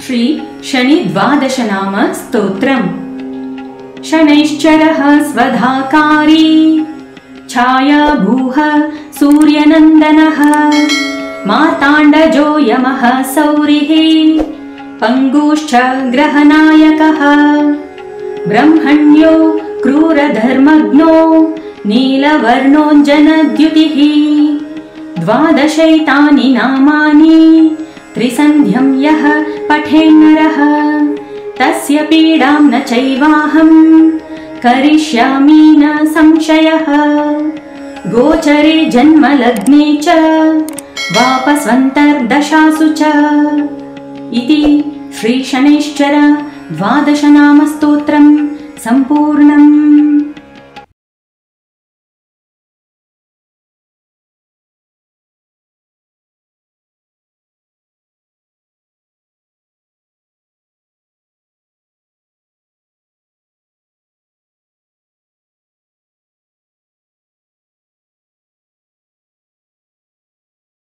श्री शनि द्वादशनाम स्तोत्रम्। शनैश्चरः स्वधाकारी छायाभूः सूर्यनन्दनः मार्ताण्डजो यमः सौरिः पङ्गुश्च ग्रहनायकः ब्रह्मण्यो क्रूरधर्मज्ञो नीलवर्णोऽञ्जनद्युतिः द्वादशैतानि नामानि त्रिसन्ध्यं यः पठेन्नरः तस्य पीडां न चैवाहं करिष्यामि न संशयः। गोचरे जन्मलग्ने च वापस्वन्तर्दशासु च इति श्री शनैश्चर द्वादशनामस्तोत्रं सम्पूर्णम्।